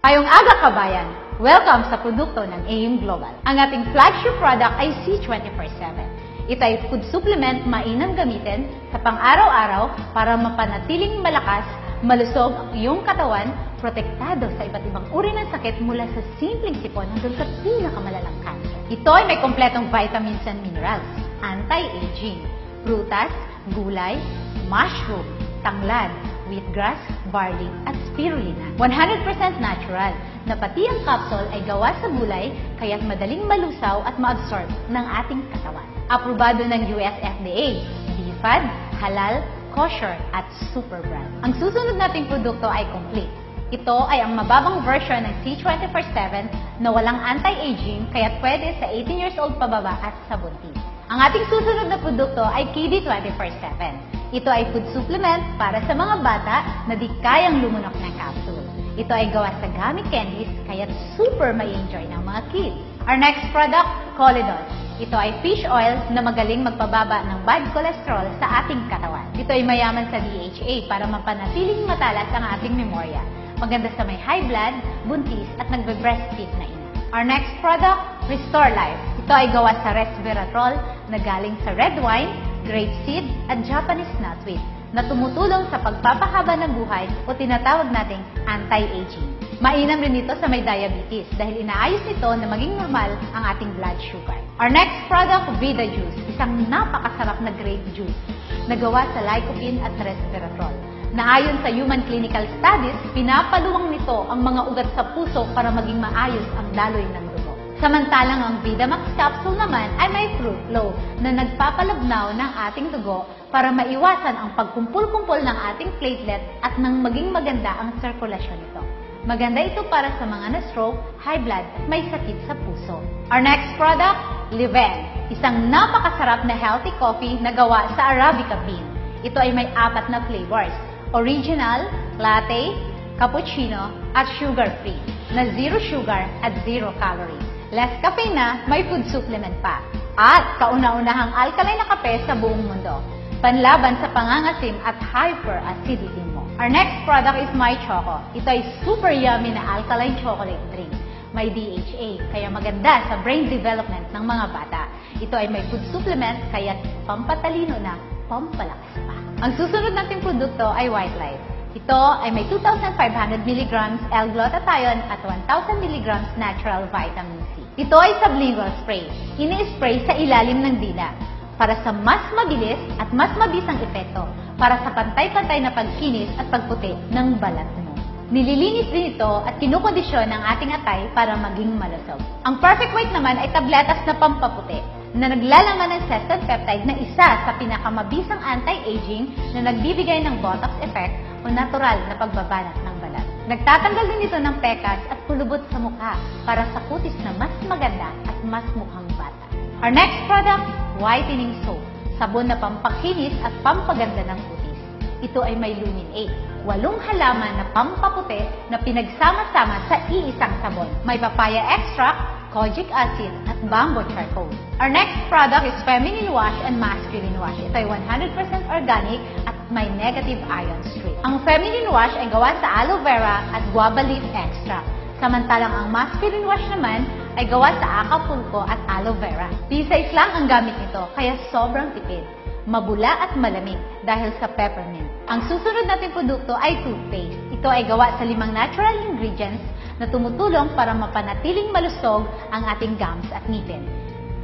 Ngayong aga kabayan, welcome sa produkto ng AIM Global. Ang ating flagship product ay C24/7. Ito ay food supplement mainam gamitin sa pang-araw-araw para mapanatiling malakas, malusog ang iyong katawan, protektado sa iba't ibang uri ng sakit mula sa simpleng sipon hanggang sa pinakamalalang cancer. Ito ay may kompletong vitamins and minerals, anti-aging, prutas, gulay, mushroom, tanglad, wheatgrass, barley, at spirulina. 100% natural, na pati ang capsule ay gawa sa gulay, kaya't madaling malusaw at ma-absorb ng ating katawan. Aprobado ng US FDA, BFAD, halal, kosher, at super brand. Ang susunod nating produkto ay complete. Ito ay ang mababang version ng C24/7 na walang anti-aging, kaya't pwede sa 18 years old pababa at sa buntis. Ang ating susunod na produkto ay KD24/7. Ito ay food supplement para sa mga bata na di kayang lumunok ng capsule. Ito ay gawa sa gummy candies, kaya't super may-enjoy ng mga kids. Our next product, Colidol. Ito ay fish oil na magaling magpababa ng bad cholesterol sa ating katawan. Ito ay mayaman sa DHA para mapanatiling matalas ang ating memorya. Maganda sa may high blood, buntis, at nagbe-breastfeed na ina. Our next product, Restore Life. Ito ay gawa sa resveratrol na galing sa red wine, grapeseed, at Japanese nutweed na tumutulong sa pagpapahaba ng buhay o tinatawag nating anti-aging. Mainam rin ito sa may diabetes dahil inaayos nito na maging normal ang ating blood sugar. Our next product, Vida Juice, isang napakasarap na grape juice na gawa sa lycopene at resveratrol. Na ayon sa human clinical studies, pinapaluwang nito ang mga ugat sa puso para maging maayos ang daloy ng dugo. Samantalang ang Vidamax capsule naman ay may fruit flow na nagpapalabnaw ng ating dugo para maiwasan ang pagkumpul-kumpul ng ating platelet at nang maging maganda ang sirkulasyon nito. Maganda ito para sa mga na-stroke, high blood at may sakit sa puso. Our next product, Liven. Isang napakasarap na healthy coffee na gawa sa Arabica bean. Ito ay may 4 na flavors: original, latte, cappuccino, at sugar-free na 0 sugar at 0 calories. Less caffeine na, may food supplement pa. At kauna-unahang alkaline na kape sa buong mundo. Panlaban sa pangangasim at hyperacidity mo. Our next product is My Choco. Ito ay super yummy na alkaline chocolate drink. May DHA, kaya maganda sa brain development ng mga bata. Ito ay may food supplement, kaya pampatalino na, pampalakas pa. Ang susunod nating produkto ay White Life. Ito ay may 2,500 mg L-glutathione at 1,000 mg natural vitamin C. Ito ay sublingual spray. Ini-spray sa ilalim ng dila para sa mas mabilis at mas mabisang epekto para sa pantay-pantay na pagkinis at pagputi ng balat mo. Nililinis din ito at kinukondisyon ng ating atay para maging malusog. Ang Perfect White naman ay tabletas na pampaputi na naglalaman ng sested peptide na isa sa pinakamabisang anti-aging na nagbibigay ng Botox effect o natural na pagbabanat ng balat. Nagtatanggal din ito ng pekas at pulubot sa mukha para sa kutis na mas maganda at mas mukhang bata. Our next product, Whitening Soap. Sabon na pampakinis at pampaganda ng kutis. Ito ay may Lumin 8. 8 halaman na pampaputi na pinagsama-sama sa iisang sabon. May papaya extract, kojic acid, at bamboo charcoal. Our next product is Feminine Wash and Masculine Wash. Ito ay 100% organic at may negative ion strip. Ang Feminine Wash ay gawa sa aloe vera at guava leaf extract. Samantalang ang Masculine Wash naman ay gawa sa acapulco at aloe vera. P6 lang ang gamit nito, kaya sobrang tipid. Mabula at malamig dahil sa peppermint. Ang susunod nating produkto ay toothpaste. Ito ay gawa sa 5 natural ingredients na tumutulong para mapanatiling malusog ang ating gums at ngipin.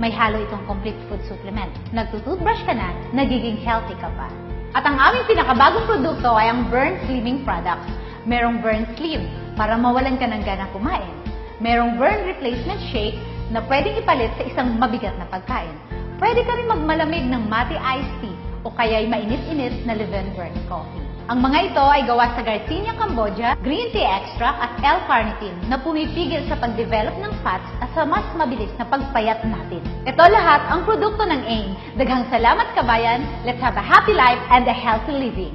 May halo itong complete food supplement. Nagtutoothbrush ka na, nagiging healthy ka pa. At ang aming pinakabagong produkto ay ang Burn Slimming Products. Merong Burn Slim para mawalan ka ng gana kumain. Merong Burn Replacement Shake na pwedeng ipalit sa isang mabigat na pagkain. Pwede ka rin magmalamig ng Mate Iced Tea o kaya'y mainit-init na Liven Burn Coffee. Ang mga ito ay gawa sa Garcinia Cambogia, green tea extract at L-carnitine na pumipigil sa pag-develop ng fats at sa mas mabilis na pagpayat natin. Ito lahat ang produkto ng AIM. Daghang salamat kabayan, let's have a happy life and a healthy living.